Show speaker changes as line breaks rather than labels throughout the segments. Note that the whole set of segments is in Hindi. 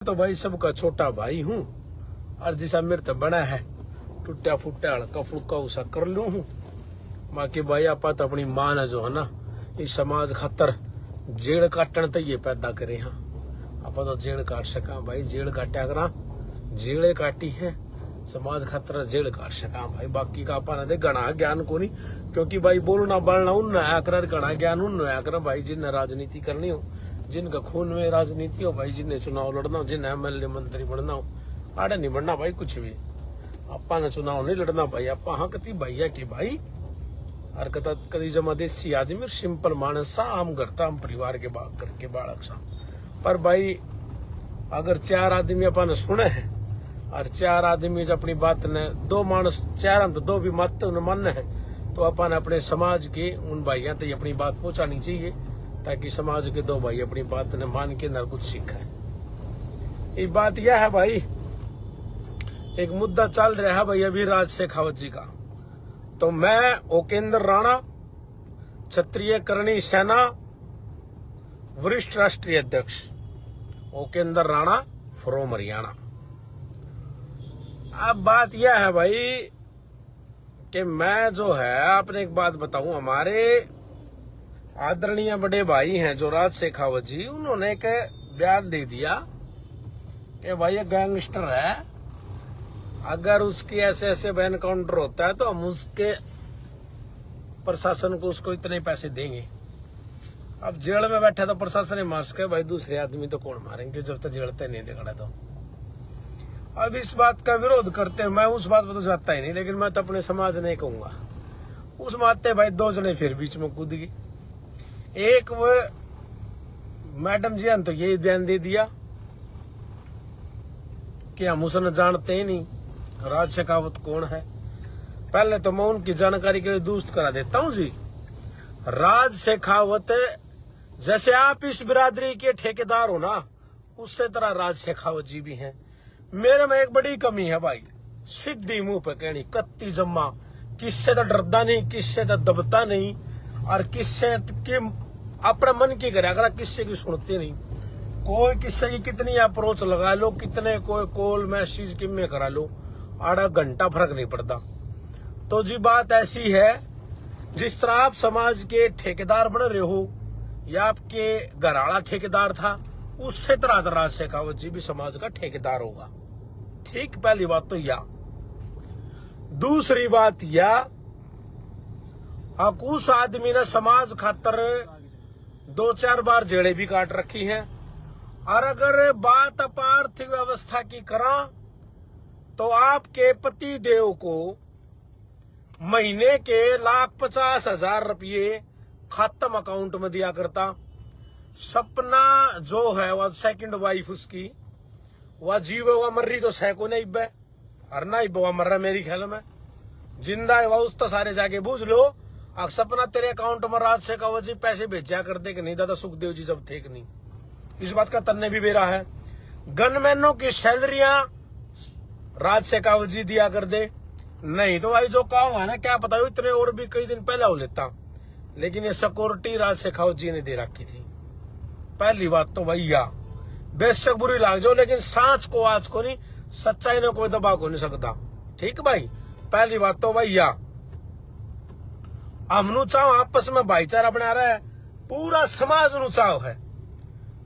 तो भाई सबका छोटा भाई हूँ और जैसा मेरे तो बना है टूटा फूटा हल्का फुल्का उसा कर लू हूँ। बाकी भाई आप तो अपनी मां ने जो है ना इस समाज खातर जेड़ काटने तो ये पैदा करे हाँ। आप तो जेड़ काट सका भाई, जेड़ काटा करा, जेड़े काटी है समाज खातर जेड़ काट सका भाई। बाकी का आपा दे गणा ज्ञान को नहीं, क्योंकि भाई बोलना बोलना उन आकर गणा ज्ञान उन आकर भाई जिन्हें राजनीति करनी हो, जिनका खून में राजनीति हो भाई, जिन्हें चुनाव लड़ना हो, जिन्हें एमएलए मंत्री बनना हो, आड़े नहीं बनना भाई कुछ भी। आपा ने चुनाव नहीं लड़ना भाई, आपा हाँ कती भैया की भाई हरकत कदी जमा देसी आदमी सिंपल मानस सा आम करता हम परिवार के करके बालक सा। पर भाई अगर चार आदमी अपन सुने हैं और चार आदमी अपनी बात ने दो मानस चार तो दो भी मत मन है तो अपन अपने समाज के उन भाइयों तक अपनी बात पहुंचानी चाहिए ताकि समाज के दो भाई अपनी बात ने मान के न कुछ सीखे। ये बात यह है भाई, एक मुद्दा चल रहा है भाई अभी राज शेखावत जी का। तो मैं ओकेंद्र राणा क्षत्रिय करणी सेना वरिष्ठ राष्ट्रीय अध्यक्ष ओकेंद्र राणा फ्रॉम हरियाणा। अब बात यह है भाई कि मैं जो है आपने एक बात बताऊं, हमारे आदरणीय बड़े भाई हैं जो राज शेखावत जी, उन्होंने एक बयान दे दिया कि भाई ये गैंगस्टर है, अगर उसकी ऐसे ऐसे एनकाउंटर होता है तो हम उसके प्रशासन को उसको इतने पैसे देंगे। अब जेल में बैठा तो प्रशासन ने मार सके भाई, दूसरे आदमी तो कौन मारेंगे जब तक जेलते नहीं निकला। तो अब इस बात का विरोध करते हैं, मैं उस बात पर तो जाता ही नहीं, लेकिन मैं तो अपने समाज नहीं कहूंगा उस माते भाई दो जने फिर बीच में कूद गए। एक वो मैडम जी ने तो यही बयान दे दिया कि हम उसे जानते ही नहीं राज शेखावत कौन है। पहले तो मैं उनकी जानकारी के लिए दुरुस्त करा देता हूं जी। राज शेखावत जैसे आप इस बिरादरी के ठेकेदार हो ना, उससे तरह राज शेखावत जी भी हैं। मेरे में एक बड़ी कमी है भाई, सीधी मुंह पे कहनी कत्ती जम्मा, किससे तो डरदा नहीं, किससे तो दबता नहीं और किससे की अपने मन की करे अगर किससे की सुनते नहीं। कोई किससे की कितनी अप्रोच लगा लो, कितने कोई कॉल मैसेज किम में करा लो, आधा घंटा फर्क नहीं पड़ता। तो जी बात ऐसी है, जिस तरह आप समाज के ठेकेदार बन रहे हो या आपके घराड़ा ठेकेदार था, उससे तरह राज शेखावत जी भी समाज का ठेकेदार होगा। ठीक, पहली बात तो या। दूसरी बात या, उस आदमी ने समाज खातर 2-4 बार जेड़े भी काट रखी हैं। और अगर बात आर्थिक व्यवस्था की करा तो आपके पति देव को महीने के 1,50,000 रुपये खातम अकाउंट में दिया करता। सपना जो है वह सेकंड वाइफ उसकी, वह जीव वह मर रही तो सैको नहीं बे और ना ही वह मर रहा मेरी ख्याल में, जिंदा है वह उस तो सारे जाके बूझ लो। अब सपना तेरे अकाउंट में राज शेखावत जी पैसे भेजा कर दे कि नहीं, दादा सुखदेव जी जब थे कि नहीं, इस बात का तन्ने भी बेरा है। गनमैनों की सैलरियां राज शेखावत जी दिया कर दे, नहीं तो भाई जो काम है ना क्या पता इतने और भी कई दिन पहले हो लेता, लेकिन ये सिक्योरिटी राज शेखावत जी ने दे रखी थी। पहली बात तो भैया बेशक बुरी लाग जाओ, लेकिन सांच को आज को नहीं, सच्चाई ने कोई दबा को नहीं सकता। ठीक भाई, पहली बात तो भैया हम चाहो आपस में भाईचारा बना रहा है, पूरा समाज नुचाव है,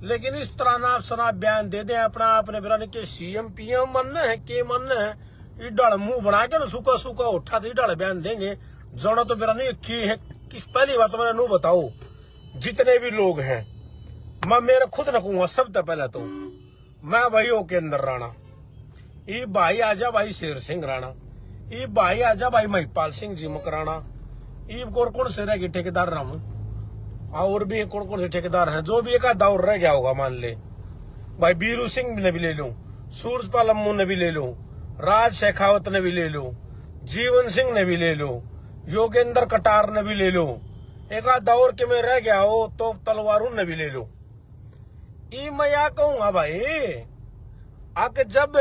लेकिन इस तरह ना शराब बयान दे दे अपना आपने बिरानी के सीएम पीएम मन है के मन है, इडल मुंह बना के ना सूखा सूखा उठा तो इडल बयान देंगे जोना तो बिरानी की है। किस पहली बात तो मैंने नू बताओ, जितने भी लोग हैं मैं मेरा खुद रखूंगा सबसे पहले तो मैं भाई ओकेंद्र राणा, ये भाई आजा भाई शेर सिंह राणा, ये भाई आजा भाई महिपाल सिंह जी मकराना, ये कौन से रह गए ठेकेदार रहा हूं और भी कौन से ठेकेदार हैं, जो भी एक आधा और रह गया होगा मान ले भाई, बीरू सिंह ने भी ले लूं, सूरजपाल अम्मू ने भी ले लूं, राज शेखावत ने भी ले लूं, जीवन सिंह ने भी ले लूं, योगेंद्र कटार ने भी ले लूं, एक आधा और के में रह गया हो तो तलवारू ने भी ले लूं। ये मैं या कहूंगा भाई आके जब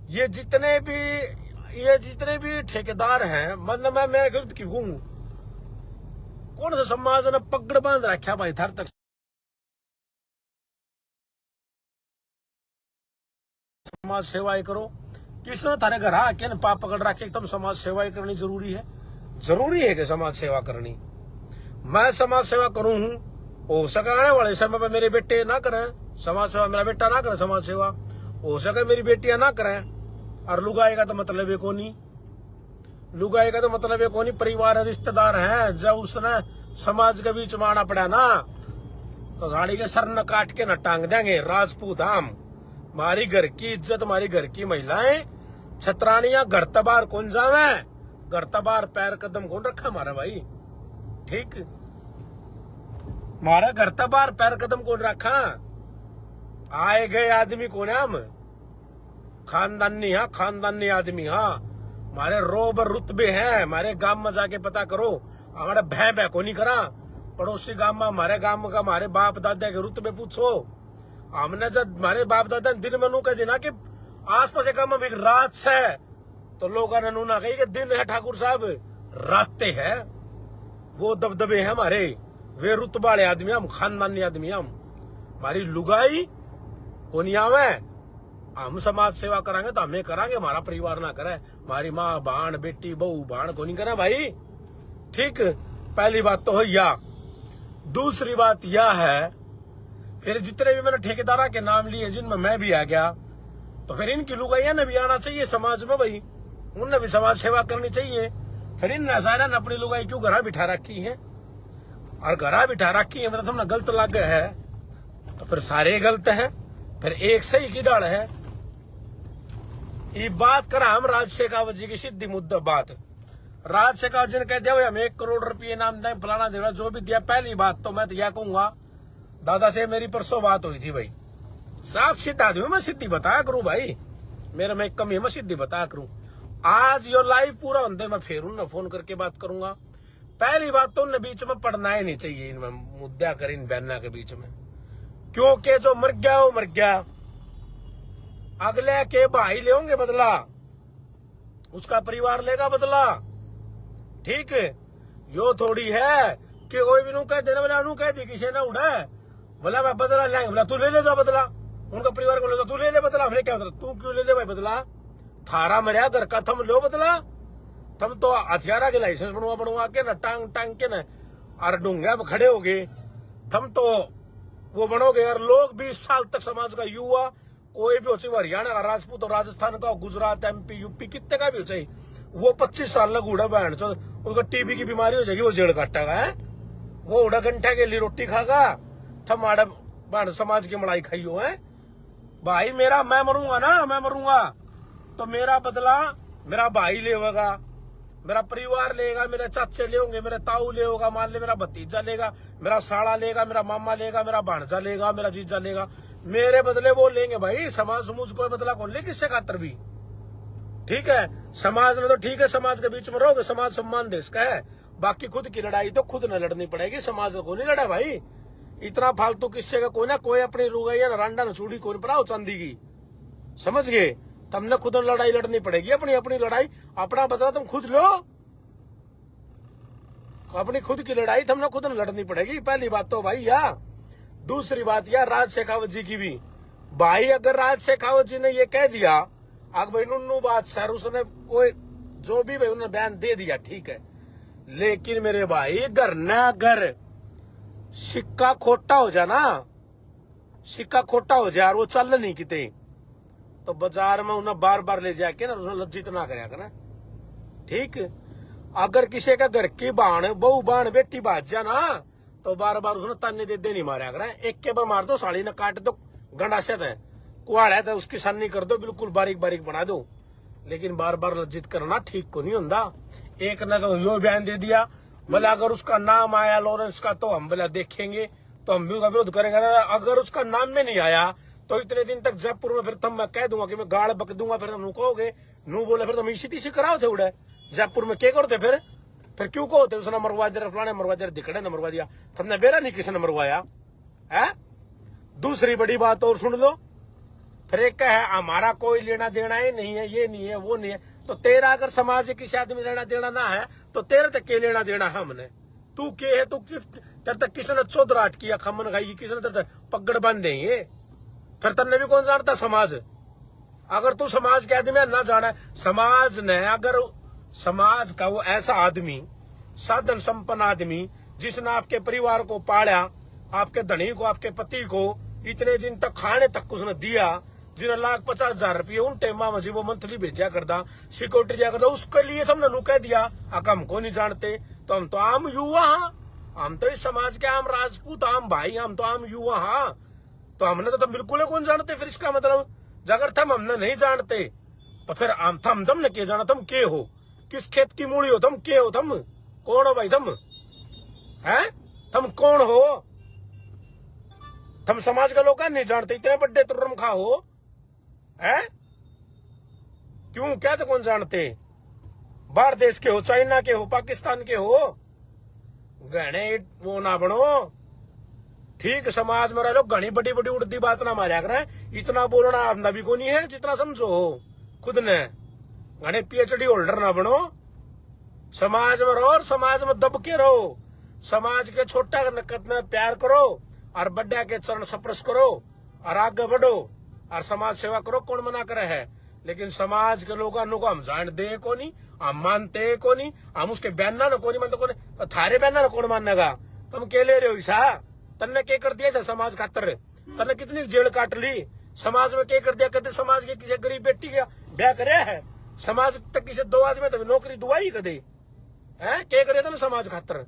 ये जितने भी ठेकेदार हैं, मतलब मैं गिरफ्त की हूं, कौन सा समाज ने पकड़ बांध रखा भाई थर तक। समाज सेवा करो। किसने थारे घर आके न पाप पकड़ रखे तुम समाज सेवा करनी जरूरी है कि समाज सेवा करनी। मैं समाज सेवा करूं हूं, हो सके आने वाले समय में मेरे बेटे ना करें समाज सेवा, मेरा बेटा ना करे समाज सेवा, हो सके मेरी बेटियां ना करें। और लुगाई का तो मतलब है कोनी, लुगाई का तो मतलब है कोनी, परिवार रिश्तेदार है। जब उसने समाज के बीच में आना पड़ा ना तो गाड़ी के सर न काट के न टांग देंगे। राजपूत हम, हमारी घर की इज्जत, हमारी घर की महिलाएं छतरानियां घर तबार कौन जावे, घर तबार पैर कदम कौन रखा हमारा भाई। ठीक, हमारा घर तबार पैर कदम कौन रखा, आए गए आदमी कौन है हम, खानदानी। हाँ, खानदानी आदमी। हाँ, हमारे रोब रुतबे हैं। हमारे गांव में जाके पता करो, हमारे भय को नहीं करा। पड़ोसी गांव में, हमारे गांव का, हमारे बाप दादा के रुतबे पूछो। हमने जब हमारे बाप दादा दिन में नू कह देना कि आस पास काम में रात से, तो लोगों ने नू ना कही कि दिन है ठाकुर साहब, रातें है। वो दबदबे हैं हमारे, वे रुतबा वाले आदमी, हम खानदानी आदमी। हम हमारी लुगाई कोनिया में हम समाज सेवा करांगे तो हमें करांगे, हमारा परिवार ना करे। हमारी माँ बहन बेटी बहू बहन को नहीं करे भाई। ठीक, पहली बात तो हो या। दूसरी बात यह है, फिर जितने भी मैंने ठेकेदारा के नाम लिए जिनमें मैं भी आ गया, तो फिर इनकी लुगाइयां ने भी आना चाहिए समाज में भाई, उनने भी समाज सेवा करनी चाहिए। फिर इन नजारा ने अपनी लुगाई क्यों घरा बिठा रखी है, और घरा बिठा रखी है मतलब तुमने गलत लग है, तो फिर सारे गलत हैं, फिर एक सही की डाल है। ये बात करा हम राज शेखावत जी की सीधी मुद्दा बात। राज शेखावत जी ने कह दिया हम 1 करोड़ रुपये नाम दें, फलाना देना, जो भी दिया। पहली बात तो मैं तो यह कहूंगा, दादा से मेरी परसों बात हुई थी भाई, साफ सीधा आदमी, मैं सीधी बताया करूं भाई, मेरे में कमी है, मैं सीधी बताया करूं। आज यो लाइव पूरा होते मैं फिर उन्हें फोन करके बात करूंगा। पहली बात तो उन्हें बीच में पढ़ना ही नहीं चाहिए, इनमें मुद्दा कर इन बहना के बीच में, क्योंकि जो मर गया वो मर गया, अगले के भाई लेंगे बदला, उसका परिवार लेगा बदला। ठीक, यो थोड़ी है कि कोई भी नू कह देना, बोला नू कह दी किसी ने उड़ा बोला मैं बदला लेंगे, बोला तू ले ले जा बदला, उनका परिवार को ले, तू ले ले बदला। हमने क्या बदला, तू क्यों ले ले भाई बदला, थारा मरिया घर का, थम लो बदला। थम तो हथियारा के लाइसेंस बनवा के न टांग टांग के न और डूंगा में खड़े हो गए, थम तो वो बनोगे। और लोग 20 साल तक समाज का युवा कोई भी हो चाहे, हरियाणा का राजपूत और राजस्थान का, गुजरात MP UP कितने का भी हो चाहे, वो 25 साल लग उड़ा बहन चो, उनका TB की बीमारी हो जाएगी, वो जेड़ काटेगा है, वो उड़ा घंटा के लिए रोटी खागा, थमाड़ा बहन समाज की मलाई खाइयो है भाई। मेरा मैं मरूंगा ना, मैं मरूंगा तो मेरा बदला मेरा भाई लेगा, मेरा परिवार लेगा, मेरे चाचे लेंगे, मेरे ताऊ लेगा, मान ले मेरा भतीजा लेगा, मेरा साड़ा लेगा, मेरा मामा लेगा, मेरा भांजा लेगा, मेरा जीजा लेगा, मेरे बदले वो लेंगे भाई। समाज समूज कोई बदला कौन ले, किससे खातर भी। ठीक है, समाज ने तो ठीक है, समाज के बीच में रहोगे, समाज सम्मान देश का है, बाकी खुद की लड़ाई तो खुद न लड़नी पड़ेगी, समाज को नहीं लड़ा भाई। इतना फालतू किस्से का कोई ना कोई अपनी रुगैया न रांडा न चूड़ी कोई पड़ाओ चांदी की, समझ गए। तुमने खुद लड़ाई लड़नी पड़ेगी, अपनी अपनी लड़ाई, अपना बदला तुम खुद लो, अपनी खुद की लड़ाई तुमने खुद लड़नी पड़ेगी, पहली बात तो भाई यार। दूसरी बात यार, राज शेखावत जी की भी भाई, अगर राज शेखावत जी ने ये कह दिया, अगर भाई नुन्नू बात सर उसने कोई जो भी भाई उन्होंने बयान दे दिया, ठीक है, लेकिन मेरे भाई घर न अगर सिक्का खोटा हो जाए ना, सिक्का खोटा हो जाए और वो चल नहीं किते, तो बाजार में उन्हें बार बार ले जाके ना उसने लज्जित ना कराया करना। ठीक, अगर किसी का घर की बाण बहू बाण बेटी बाज जा ना, तो बार बार उसने ताने दे नहीं मारा करें। एक के बार मार दो, साड़ी ने काट दो, गंडाशत है कुआड़ है तो उसकी सन्नी कर दो, बिल्कुल बारीक बारीक बना दो, लेकिन बार बार लज्जित करना ठीक को नहीं होता। एक ने तो यो बयान दे दिया, बोला अगर उसका नाम आया लॉरेंस का तो हम बोला देखेंगे, तो हम भी उसका विरोध करेंगे ना। अगर उसका नाम में नहीं आया तो इतने दिन तक जयपुर में फिर तब मैं कह दूंगा कि मैं गाड़ बक दूंगा, फिर तुम कहोगे नू बोले, फिर तुम इसी तीसी कराओ थे उड़े जयपुर में, क्या करते फिर क्यों कहोते उसने मरवा दिया, फलाने मरवा दिया, दिखड़े ने मरवा दिया, तुमने बेरा नहीं किसी ने मरवाया है। दूसरी बड़ी बात और सुन लो, फिर एक है हमारा कोई लेना देना ही नहीं है, ये नहीं है वो नहीं है, तो तेरा अगर समाज से किसी आदमी लेना देना ना है तो तेरे तक के लेना देना है हमने, तू के है, तू तेरे तक किसी ने चौधराट किया, खमन खाई, किसी ने तेरे तक पगड़ बांध देंगे, फिर तन्ने भी कौन जानता समाज, अगर तू समाज के आदमी ना जाना, समाज ने अगर समाज का वो ऐसा आदमी, साधन संपन्न आदमी, जिसने आपके परिवार को पाला, आपके धनी को, आपके पति को इतने दिन तक खाने तक उसने दिया, जिन्हें 1,50,000 रुपये उन टेमा में वो मंथली भेजा करता, सिक्योरिटी दिया करता, उसके लिए तुमने नु कह दिया अक हमको नहीं जानते। तो हम तो आम युवा हाँ, हम तो इस समाज के आम राजपूत, आम भाई, हम तो आम युवा हाँ, तो हमने तो बिल्कुल ही कौन जानते। फिर इसका मतलब अगर तुम हमने नहीं जानते तो फिर हम तुमने क्या जाना, तुम के हो, किस खेत की मूड़ी हो, तुम के हो, तुम कौन हो भाई, तुम हैं, तुम कौन हो, तुम समाज के लोग नहीं जानते, इतने बड़े तुर्रम खा हो है, क्यों, क्या तो कौन जानते, बाहर देश के हो, चाइना के हो, पाकिस्तान के हो, गहने वो ना बनो, ठीक समाज में रह लो, घनी बड़ी बड़ी उड़ती बात ना मारा करें, इतना बोलना आप नबी को नहीं है जितना समझो हो खुद ने, घने PhD होल्डर ना बनो, समाज में रहो और समाज में दब के रहो, समाज के छोटा कितना प्यार करो और बड्डा के चरण स्पर्श करो और आगे बढ़ो और समाज सेवा करो, कौन मना करे है। लेकिन समाज के लोगों को हम जान दे को नहीं, हम मानते को नहीं, हम उसके बहना को नहीं मानते को नहीं, तो थारे बहना कौन मानेगा, तुम के ले रहे हो ईसा, तन्ने क्या कर दिया समाज खातर, तन्ने कितनी जेल काट ली, समाज में क्या कर दिया, कहते समाज के किसी गरीब बेटी का ब्याह करे है, समाज तक किसी 2 आदमी तो नौकरी दुआई कदे है, क्या करे था समाज खातर,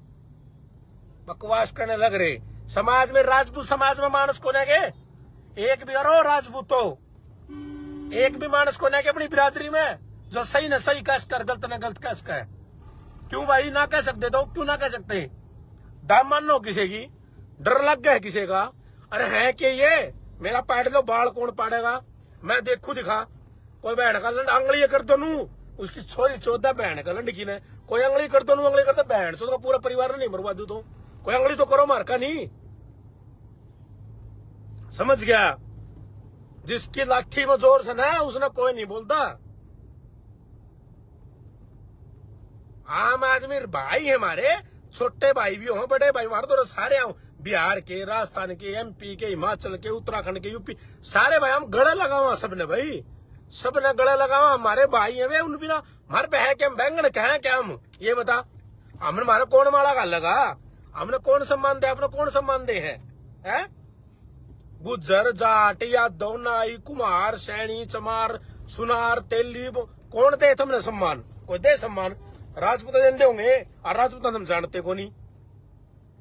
बकवास करने लग रहे। समाज में राजपूत समाज में मानस को के एक भी करो राजपूत, तो एक भी मानस को के अपनी बिरादरी में जो सही न सही कस कर, गलत न गलत कस कर, क्यों भाई ना कह सकते, तो क्यों ना कह सकते, दाम मान लो किसी की, डर लग गया किसी का, अरे है कि ये मेरा पाड़ लो, बाल कौन पाड़ेगा, मैं देखू दिखा, कोई बहन का लंड अंगली कर दो नू, उसकी छोरी 14 बहन का लंड की ने, कोई अंगली कर दो नू, अंगली करता बहन से तो पूरा परिवार नहीं मरवा दू, तो कोई अंगली तो करो, मार का नहीं, समझ गया, जिसकी लाठी में जोर से ना उसने कोई नहीं बोलता। आम आदमी भाई है हमारे, छोटे भाई भी हो, बड़े भाई, हमारे तो सारे आओ, बिहार के, राजस्थान के, MP के, हिमाचल के, उत्तराखंड के, UP, सारे भाई हम गड़े लगावा, सबने भाई, सबने गड़े लगावा, हमारे भाई है वे, उन बिना हमारे पे है क्या, हम बैंगन कहे क्या, हम ये बता, हमने हमारा कौन माला का लगा, हमने कौन सम्मान दे, आपने कौन सम्मान दे है? गुज्जर, जाट, यादव, नाई, कुमार, सैनी, चमार, सुनार, तेली, कौन दे तुमने सम्मान, कोई दे सम्मान, राजपूत देते होंगे, और राजपूत तुम जानते को नहीं,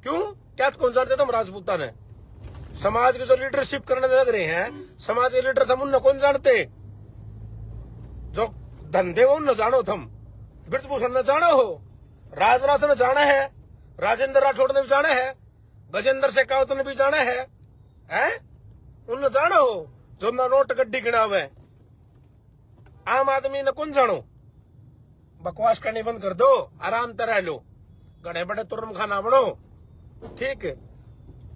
क्यों, क्या कौन जानते तुम राजपूता ने, समाज के जो लीडरशिप करने लग रहे हैं, समाज के लीडर तुम उन कौन जानते, जो धंधे वो न जानो, तुम ब्रजभूषण न जानो हो, राजनाथ ने जाना है, राजेंद्र राठौड़ ने भी जाना है, गजेंद्र शेखावत ने भी जाना है, उन जानो हो, जो ना नोट गड्डी गिना हुआ है, आम आदमी ने कौन जानो, बकवास करनी बंद कर दो, आराम तरह लो, गड़े बड़े तुरम खाना बनो, ठीक,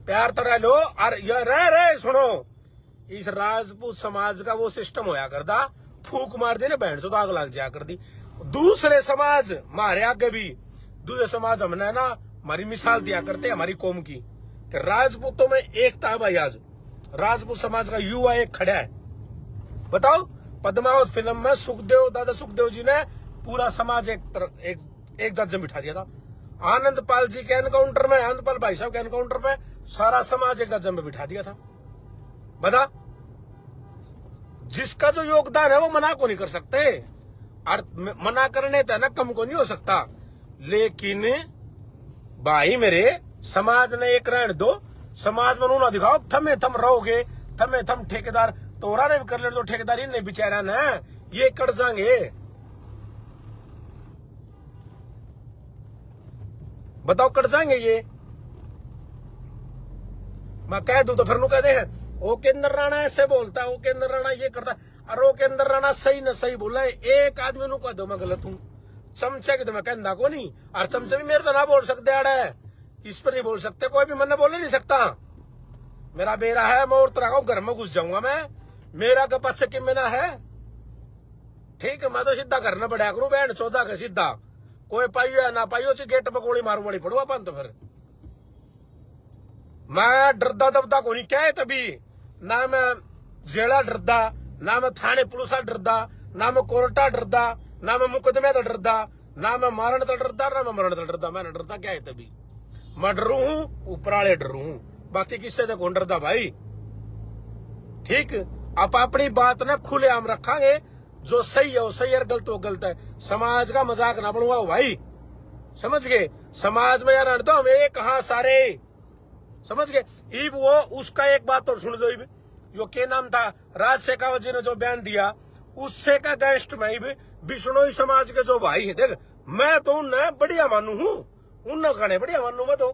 प्यार तरह लो, और ये रे सुनो, इस राजपूत समाज का वो सिस्टम होया करता, फूक मार दी ना बहन से तो आग लग जाया कर दी, दूसरे समाज मारे आगे भी, दूसरे समाज हमने ना हमारी मिसाल दिया करते हमारी कौम की, कि राजपूतों में एकता है भाई, आज राजपूत समाज का युवा एक खड़ा है, बताओ, पद्मावत फिल्म में सुखदेव, दादा सुखदेव जी ने पूरा समाज एक जात में बिठा दिया था, आनंदपाल जी के एनकाउंटर में, आनंदपाल भाई साहब के एनकाउंटर में सारा समाज एक जात में बिठा दिया था, बता, जिसका जो योगदान है वो मना को नहीं कर सकते, और मना करने तो ना कम को नहीं हो सकता, लेकिन भाई मेरे समाज ने एक रहने दो, समाज में उन्होंने दिखाओ, थमे थम रहोगे, थमे थम ठेकेदार, तोरा ने भी कर ले, तो ठेकेदारी नहीं बेचारा ना, ये कर जाएंगे, बताओ कट जाएंगे ये, मैं कह दूं तो फिर नु कहते हैं ओ केंद्र राणा ऐसे बोलता है, ओ केंद्र राणा ये करता है, और ओ केंद्र राणा सही न सही बोला है, एक आदमी नु कह दो मैं गलत हूं, चमचे की तो मैं कहना को नहीं, और चमचे भी मेरे तो ना बोल सकते, आड़े इस पर नहीं बोल सकते, कोई भी मन बोल नहीं सकता, मेरा बेरा है, मैं और तरह घर में घुस जाऊंगा मैं, मेरा का पक्ष कि मेरा है, ठीक है, मैं तो सीधा करना पड़ा करूं, बहन 14 का सीधा, कोई पाइयो या ना पाइयो, गेट पर गोली मारू बड़ी पड़ो अपन, तो फिर मैं डरदा दबदा को नहीं क्या है, तभी ना मैं जेड़ा डरदा, ना मैं थाने पुलिस डरदा, ना मैं कोर्टा डरदा, ना मैं मुकदमे तो डरदा, ना मैं मारण तो डरदा, ना मैं मरण तो डरदा। मैं डरदा क्या है तभी? मैं डरू हूं, ऊपर वाले डरू हूं, बाकी किससे तो कौन डरदा भाई। ठीक, आप अपनी बात ना खुलेआम रखांगे, जो सही है वो सही है, गलत वो गलत है। समाज का मजाक ना बनूंगा भाई, समझ गए? समाज में यार अड़ता हमें कहा सारे, समझ गए? इब वो उसका एक बात और सुन दो, इब यो के नाम था राज शेखावत जी ने जो बयान दिया, उससे का गेस्ट में इब बिश्नोई समाज के जो भाई है, देख मैं तो उन्हें बढ़िया मानू हूं, उन्हें कहने बढ़िया मानू मैं तो।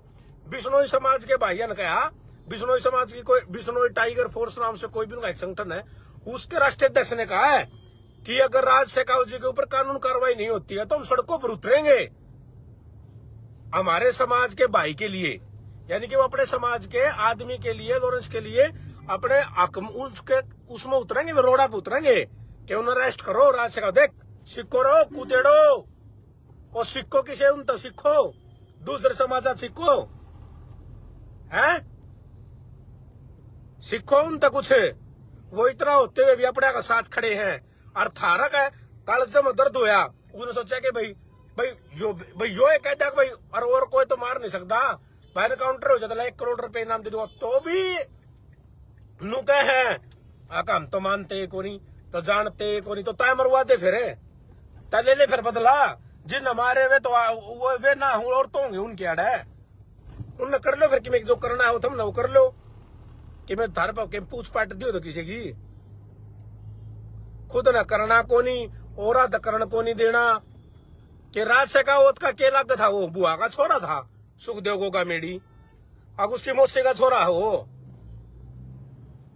बिश्नोई समाज के भाइयों ने कहा, बिश्नोई समाज की कोई बिश्नोई टाइगर फोर्स नाम से कोई भी उनका एक संगठन है, उसके राष्ट्रीय अध्यक्ष ने कहा है कि अगर राज शेखावत जी के ऊपर कानून कार्रवाई नहीं होती है तो हम सड़कों पर उतरेंगे हमारे समाज के भाई के लिए, यानी कि वो अपने समाज के आदमी के लिए, लॉरेंस के लिए अपने उसके उसमें उतरेंगे, वे रोड़ा पे उतरेंगे कि उन्हें अरेस्ट करो। राज शेखावत देख सिक्को रो कूदेड़ो, और सिक्को किसे उन तो सीखो, दूसरे समाज सीखो है, सीखो उन तो कुछ। वो इतना होते हुए भी अपने का साथ खड़े हैं। और थारक है कल जब दर्द होया, उन्होंने सोचा कि भाई यो ये कहता है भाई और कोई तो मार नहीं सकता, भाई काउंटर हो जाता 1 करोड़ रुपए इनाम दे दूंगा, तो भी नू कहे हम तो मानते को नहीं, तो जानते को नहीं, तो तय मरवा दे फिर, तय ले ले फिर बदला। जिन हमारे वे तो वो वे ना हूं और तो होंगे उनके आड़ है, उनने कर लो फिर कि मैं जो करना है वो तुम ना वो कर लो, कि मैं थारे पर पूछ पाट दियो तो किसी की खुद न करना को नहीं, और करण को नहीं देना। कि राज शेखावत का के लग था, वो बुआ का छोरा था सुखदेव का मेडी, अब उसकी मौसी का छोरा है वो,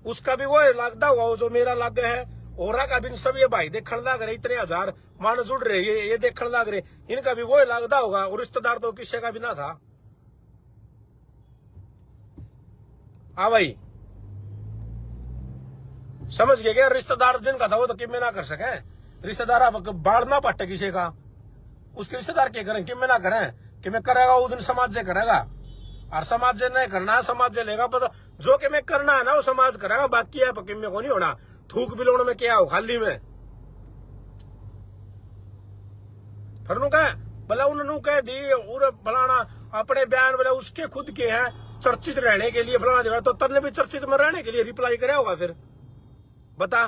उसका भी वो लगता हुआ जो मेरा लग है, और का भी सब ये भाई देखने लग रहे, इतने हजार मान जुड़ रहे, ये देखने लग रहे, इनका भी वो लगता होगा, और रिश्तेदार तो किसी का भी ना था। हाँ भाई समझ गए क्या? रिश्तेदार जिनका था वो तो किम में ना कर सके, रिश्तेदार आप बाढ़ ना पट्टे किसी का, उसके रिश्तेदार क्या करें, किम में ना करें, कि मैं करेगा वो दिन समाज से करेगा, और समाज से नहीं करना है समाज से लेगा पता, जो कि मैं करना है ना वो समाज करेगा, बाकी है किम में को नहीं होना। थूक बिलोण में क्या हो खाली में, फिर नु कह भला उन्होंने कह दी फलाना अपने बयान बोले उसके खुद के हैं चर्चित रहने के लिए फलाना देना, तो तन्ने भी चर्चित में रहने के लिए रिप्लाई करे होगा फिर बता।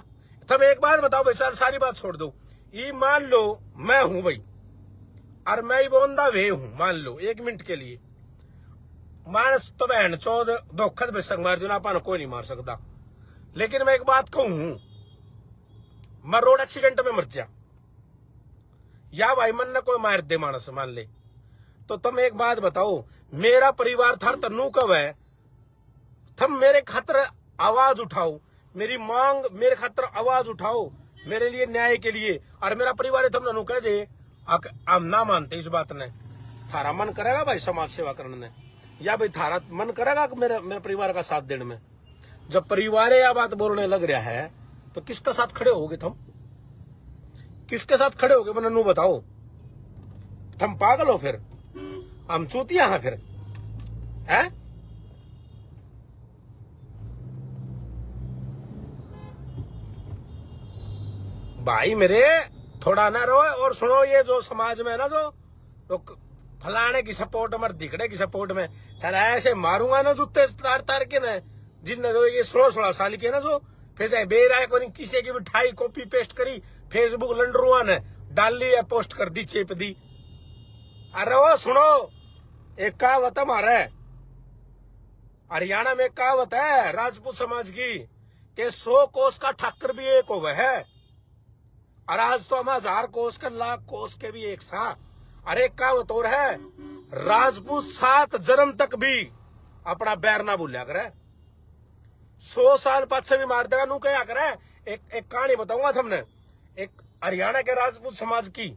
तब एक बात बताओ भाई, सर सारी बात छोड़ दो, ये मान लो मैं हूं भाई, और मैं बोंदा वे हूं, मान लो 1 मिनट के लिए, मानस तो बहन 14 धोखत बेशक मार देना, अपन कोई नहीं मार सकता, लेकिन मैं एक बात कहूं, मैं रोड एक्सीडेंट में मर जा, या भाई मन ने कोई मार दे मानस मान ले, तो तुम एक बात बताओ, मेरा परिवार थर तन्नू कब है, तुम मेरे खातर आवाज उठाओ, मेरी मांग मेरे खातर आवाज उठाओ, मेरे लिए न्याय के लिए, और मेरा परिवार तुम ननू कह दे हम ना मानते इस बात ने, थारा मन करेगा भाई समाज सेवा करने में, या भाई थारा मन करेगा मेरे परिवार का साथ देने में? जब परिवार यह बात बोलने लग रहा है तो किसके साथ खड़े होगे तुम, किसके साथ खड़े होगे ननू बताओ? तुम पागल हो फिर, हम चूतिया हैं फिर है? भाई मेरे थोड़ा ना रो, और सुनो ये जो समाज में है ना जो फलाने की सपोर्ट में दिखड़े की सपोर्ट में तेरा ऐसे मारूंगा ना जूते तार तार के ना, जिनने जो ये 16 साल के ना जो फिर बेराय को नहीं किसी की मिठाई कॉपी पेस्ट करी, फेसबुक लंडरुआ ने डाल ली है, पोस्ट कर दी, चेप दी। अरे वो सुनो एक कहावत हमारा हरियाणा में कहावत है राजपूत समाज की कि 100 कोस का ठाकर भी एक हो है, और आज तो हम 1000 कोस के लाख कोस के भी एक सा। अरे कहावत और है, राजपूत 7 जन्म तक भी अपना बैर ना भूलिया करे, 100 साल पाछे भी मार देगा नू क्या करे। एक कहानी बताऊंगा तुमने, एक हरियाणा के राजपूत समाज की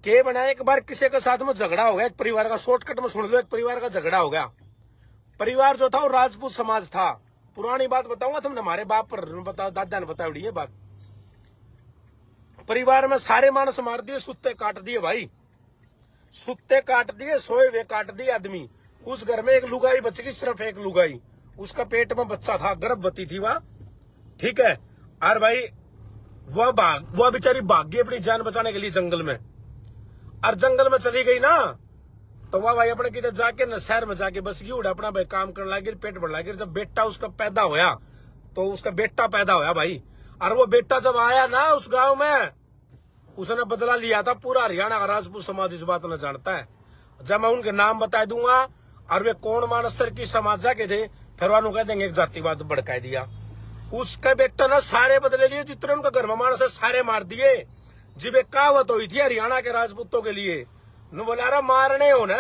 के बना, एक बार किसी के साथ में झगड़ा हो गया, एक परिवार का, शॉर्टकट में सुन लो, एक परिवार का झगड़ा हो गया। परिवार जो था वो राजपूत समाज था, पुरानी बात बताऊंगा तुमने, हमारे बाप पर बता, दादा ने बताई ये बात। परिवार में सारे मानस मार दिए, सुत्ते काट दिए भाई, सुत्ते काट दिए, सोए हुए काट दिए आदमी। उस घर में एक लुगाई बच गई, सिर्फ एक लुगाई, उसका पेट में बच्चा था, गर्भवती थी वह, ठीक है। और भाई वह बेचारी भाग गई अपनी जान बचाने के लिए जंगल में, और जंगल में चली गई ना तो वह भाई अपने किधर जाके न शहर में जाके बस गई, उड़ा अपना भाई काम करने लगी, पेट भरने लगी। जब बेटा उसका पैदा होया तो उसका बेटा पैदा होया भाई, और वो बेटा जब आया ना उस गांव में, उसने बदला लिया था। पूरा हरियाणा का राजपूत समाज इस बात में जानता है। जब मैं उनके नाम बता दूंगा और वे कौन मानस्तर की समाजा के थे, फिर वह कह देंगे एक जातिवाद भड़का दिया। उसका बेटा ना सारे बदले लिए, जितने उनका घर में मानस सारे मार दिए। जब एक कहावत हुई थी हरियाणा के राजपूतों के लिए, न बोला रहा मारने हो ना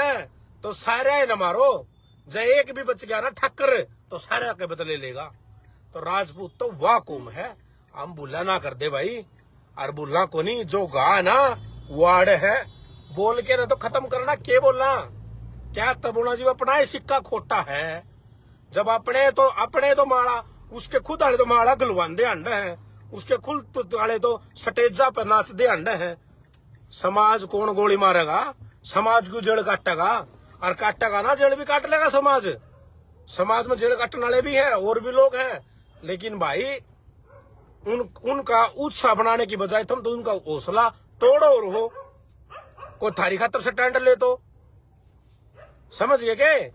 तो सारे न मारो, जब एक भी बच गया ना ठक्कर तो सारे के बदले लेगा। तो राजपूत तो वाह कौम है, हम बुला ना कर दे भाई, और बुला को नहीं, जो गा ना वाड़ है, बोल के ना तो खत्म करना। के बोलना क्या तबोना जी अपना ही सिक्का खोटा है। जब अपने तो माड़ा, उसके खुद आले तो माड़ा गलवांदे अंडे हैं, उसके खुद आले तो स्टेजा पर नाचदे अंडे हैं। समाज कौन गोली मारेगा? समाज की जड़ काटेगा, और काटेगा ना जड़ भी काट लेगा समाज। समाज में जड़ काटने वाले भी हैं और भी लोग हैं, लेकिन भाई उनका उत्साह बनाने की बजाय तुम तो उनका हौसला तोड़ो और हो को थारी खातर से टेंडर ले तो समझ गए के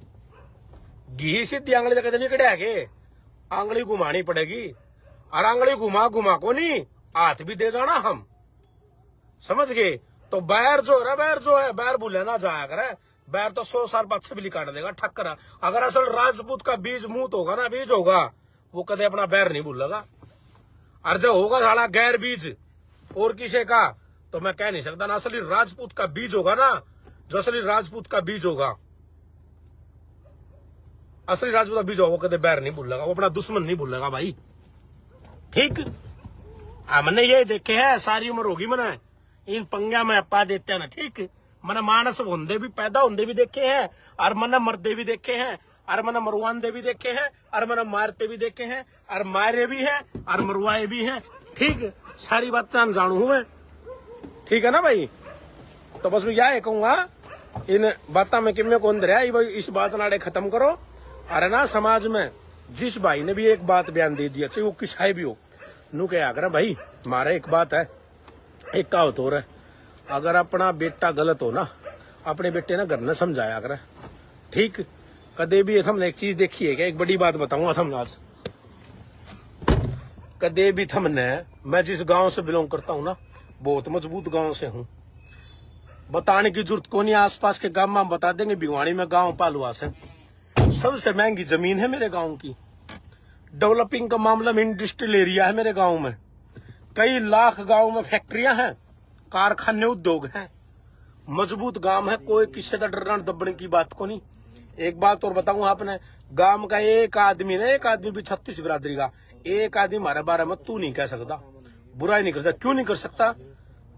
घी सीधी आंगली तक निकड़े आगे आंगली घुमानी पड़ेगी, और आंगली घुमा को नहीं हाथ भी दे जाना हम, समझ गए। तो बैर जो है बैर भूले ना जाया करे, बैर तो 100 साल बाद से भी काट देगा ठक्कर। अगर असल राजपूत का बीज मूत होगा ना, बीज होगा, वो कदे अपना बैर नहीं भूलेगा। और जब होगा साला गैर बीज और किसी का, तो मैं कह नहीं सकता ना। असली राजपूत का बीज होगा ना, जो असली राजपूत का बीज होगा, असली राजपूत का बीज होगा, कदे बैर नहीं भूलेगा, वो अपना दुश्मन नहीं भूलेगा भाई। ठीक, हमने ये देखे है, सारी उम्र होगी मैंने इन पंगा में पा देते हैं ना। ठीक, मैंने मानस होंदे भी पैदा होंदे भी देखे हैं, और मैंने मरदे भी देखे हैं, और मैंने मरवांदे भी देखे हैं, और मैंने मारते भी देखे हैं, और मारे भी हैं और मरवाए भी हैं। ठीक, सारी बातें जानू हूं मैं, ठीक है ना भाई। तो बस मैं यह कहूंगा, इन बातों में किमें कौन दरिया, इस बात नाड़े खत्म करो। अरे ना समाज में जिस भाई ने भी एक बात बयान दे दिया, चाहे वो किसाई भी हो, नू क्या कर भाई मारा एक बात है, एक कहावत हो रहा है, अगर अपना बेटा गलत हो ना, अपने बेटे ना घर न समझाया कर। ठीक, कदे भी हमने एक चीज देखी है क्या, एक बड़ी बात बताऊंगा थमने आज। कदे भी थमने, मैं जिस गांव से बिलोंग करता हूं ना, बहुत मजबूत गांव से हूं, बताने की जरूरत को नहीं। आसपास के गांव में हम बता देंगे, भिवानी में गांव पालुआस है, सबसे महंगी जमीन है मेरे गांव की। डेवलपिंग का मामला में इंडस्ट्रियल एरिया है मेरे गांव में, कई लाख गांव में फैक्ट्रियां हैं, कारखाने उद्योग हैं, मजबूत गांव है, कोई किसी का डरना दबने की बात को नहीं। एक बात और बताऊं आपने, गांव का एक आदमी भी 36 बिरादरी का एक आदमी हमारे बारे में तू नहीं कह सकता, बुराई नहीं कर सकता। क्यों नहीं कर सकता?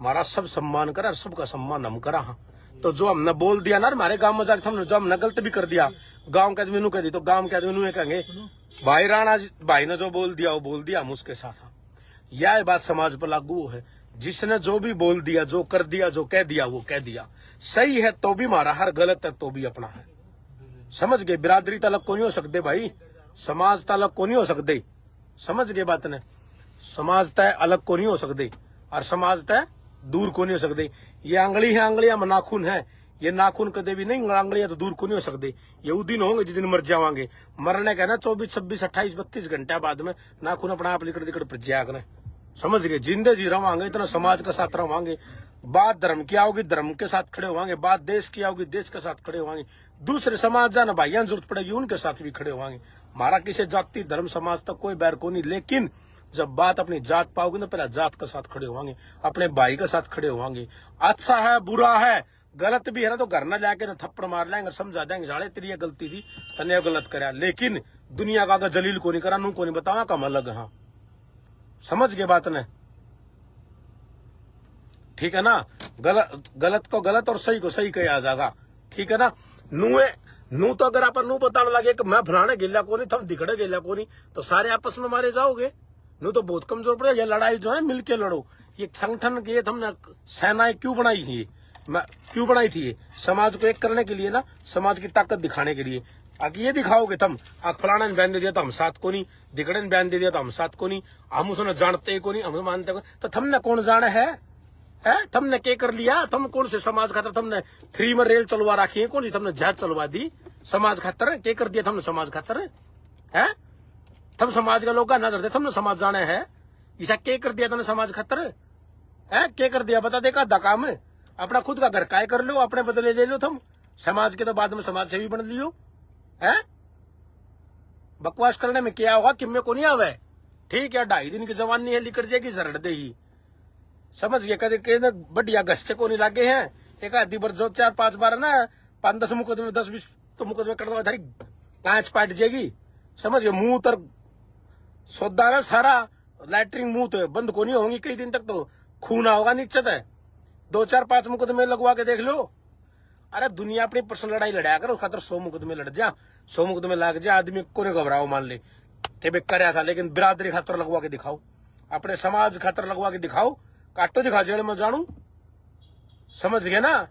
हमारा सब सम्मान करा, सबका सम्मान हम करा। हाँ, तो जो हमने बोल दिया ना हमारे गांव में जाकर, हमने जो हमने गलत भी कर दिया, गांव के आदमी कह दी, तो गांव के आदमी कहेंगे भाई राणा भाई ने जो बोल दिया वो बोल दिया, हम उसके साथ। यह बात समाज पर लागू है, जिसने जो भी बोल दिया, जो कर दिया, जो कह दिया वो कह दिया। सही है तो भी हमारा हर, गलत है तो भी अपना है, समझ गए। बिरादरी तलक को नहीं हो सकते भाई, समाज तलक को नहीं हो सकते, समझ गए बात ने। समाज तय अलग को नहीं हो सकते, और समाज तय दूर को नहीं हो सकते। ये आंगली है, आंगलियां में नाखून है, ये नाखून कदे भी नहीं, आंगलियां तो दूर को नहीं हो सकते। ये उस दिन होंगे जिस दिन मर जावांगे, मरने का ना 24, 26, 28, 32 घंटे बाद में नाखून अपना आप लिकड़ लिकड़ पर जागने, समझ गए। जिंदे जी रवांगे, इतना समाज के साथ रवांगे। बात धर्म की आओगी, धर्म के साथ खड़े होंगे, बात देश की आओगी, देश के साथ खड़े होंगे। दूसरे समाज जाना भाइयों जरूरत पड़ेगी, उनके साथ भी खड़े होंगे। हमारा किसी जाति धर्म समाज तक कोई बैर को नहीं, लेकिन जब बात अपनी जात पाओगे ना, पहले जात के साथ खड़े होंगे, अपने भाई के साथ खड़े होंगे। अच्छा है बुरा है गलत भी है ना, तो घर ना जाके ना थप्पड़ मार लेंगे, समझा देंगे जाड़े तेरी ये गलती थी, तने गलत कराया। लेकिन दुनिया का जलील को नहीं करा, नू को नहीं बतावा कम अलग। हाँ, समझ गए बात ने, ठीक है ना। गलत को गलत और सही को सही कहा जाएगा, ठीक है ना। नू तो अगर आप नू बताने लगे कि मैं फलाने गिल्ला को नहीं, थम दिखड़े गिल्ला को नहीं, तो सारे आपस में मारे जाओगे। नू तो बहुत कमजोर पड़ेगा। ये लड़ाई जो है मिलके लड़ो। ये संगठन के हमने सेनाएं क्यों बनाई थी, क्यों बनाई थी? समाज को एक करने के लिए ना, समाज की ताकत दिखाने के लिए। आगे ये दिखाओगे तुम आग फलाना ने बयान दे दिया तो हम साथ को नहीं, दिगड़े ने बयान दे दिया तो हम साथ को नहीं, हम उसने जानते को नहीं, हम मानते को, तो तुमने कौन जाने है? तुमने क्या कर लिया? तुम कौन से समाज खातर तुमने फ्री में रेल चलवा रखी है? कौन सी तुमने जहाज चलवा दी समाज खातर? क्या कर दिया तुमने समाज खातर? है तुम समाज का लोग नजर दे, तुमने समाज जाने है? ऐसा क्या कर दिया तुमने समाज खातर? है क्या कर दिया बता देखा धक्का में? अपना खुद का घर काय कर लो, अपने बदले ले लो तुम, समाज के तो बाद में समाज सेवी बन लियो। है बकवास करने में क्या होगा? किम्मे को नहीं आवे, ठीक है 2.5 दिन की जवानी है, लिकड़ जाएगी जरड़ दे ही, समझ गए? कदे बढ़िया गस्ते को नहीं लागे हैं, एक आधी बार जो 4-5 बार ना 5-10 मुकदमे 10-20 तो मुकदमे कर दो, थारी कांच पाट जाएगी, समझ गए? मुंह तर सौदा ना सारा लैटरिंग मुंह तो बंद को नहीं होंगी कई दिन तक, तो खून होगा नीचे है। 2-4-5 मुकदमे लगवा के देख लो। अरे दुनिया अपनी पर्सनल लड़ाई लड़ाया कर, उस खातर 100 मुकदमे लड़ जा, 100 मुकदमे लग जा, आदमी को नहीं घबराओ, मान ले कि बे करया था, लेकिन बिरादरी खातर लगवा के दिखाओ, अपने समाज खातर लगवा के दिखाओ, काटो दिखा जेल में जानू, समझ गए ना?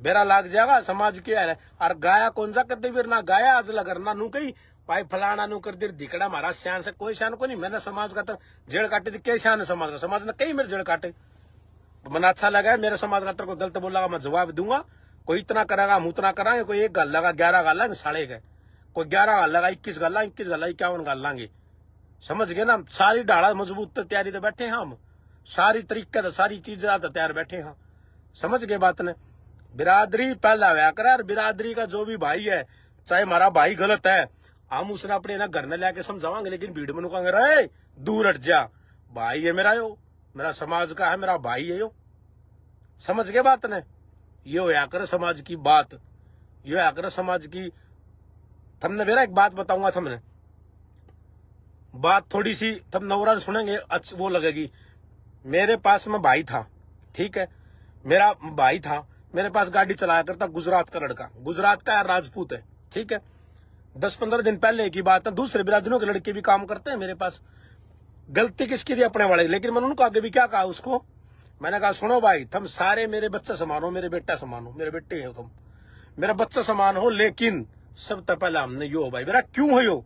बेरा लाग जाएगा समाज के है। और गाया कौन सा करते फिर ना गाया आज लगर ना नू कही भाई फलाना नू कर दे दिकड़ा मारा शान से कोई शान को नहीं, मैंने समाज का तो जेड़ काटे थी, क्या शान है समाज का? समाज ने कई मेरे जेड़ काटे, मन अच्छा लगा है मेरे समाज का, कोई गलत बोला मैं जवाब दूंगा, कोई इतना करेगा हम उतना कराएंगे, कोई 1 गाल लगा 11 गाल लाएंगे साढ़े के, कोई 11 गाल लगा 21 गाल ला 21 गाल 51 गाल लाएंगे, समझ गए ना? सारी ढाड़ा मजबूत तैयारी तो बैठे हैं हम, सारी तरीके तो सारी चीज तैयार बैठे हैं, समझ गए बात ने? बिरादरी पहला व्या करा, बिरादरी का जो भी भाई है, चाहे हमारा भाई गलत है, हम उसने अपने ना घर में लेके समझावांगे, लेकिन भीड़ में नुकाएंगे रे दूर हट जा, भाई है मेरा, यो मेरा समाज का है, मेरा भाई है यो, समझ गए बात ने? यो होया कर समाज की बात, यो होया कर समाज की। तुमने मेरा एक बात बताऊंगा, तुमने बात थोड़ी सी तुम नवरा सुनेंगे अच्छा वो लगेगी। मेरे पास में भाई था, ठीक है, मेरा भाई था, मेरे पास गाड़ी चलाया करता, गुजरात का लड़का, गुजरात का राजपूत है, ठीक है। 10-15 दिन पहले की बात है, दूसरे बिरादरियों के लड़के भी काम करते हैं मेरे पास, गलती किसकी थी? अपने वाले, लेकिन मैंने उनको आगे भी क्या कहा उसको, मैंने कहा सुनो भाई तुम सारे मेरे बच्चा समान हो, मेरे बेटा समान हो, मेरे बेटे हो तुम, मेरा बच्चा समान हो, लेकिन सबसे पहले हमने यो भाई मेरा क्यों है यो,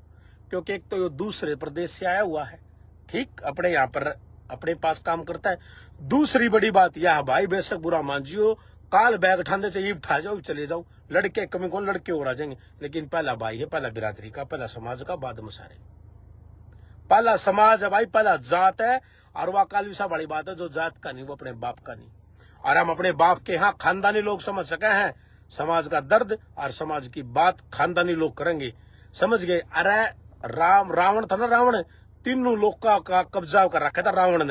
क्योंकि एक तो यो दूसरे प्रदेश से आया हुआ है, ठीक, अपने यहाँ पर अपने पास काम करता है। दूसरी बड़ी बात यह भाई, बेशक बुरा मान जियो, काल बैग उठाने चाहिए उठा जाओ चले जाओ, लड़के कमी कौन, लड़के और आ जाएंगे, लेकिन पहला भाई है, पहला बिरादरी का, पहला समाज का, बाद में सारे, पहला समाज है भाई, पहला जात है। और वह कालविसा बड़ी बात है, जो जात का नहीं वो अपने बाप का नहीं, और हम अपने बाप के यहाँ खानदानी लोग समझ सके हैं समाज का दर्द, और समाज की बात खानदानी लोग करेंगे, समझ गए? अरे रावण था ना, रावण तीनों लोग का कब्जा कर रखा था रावण ने।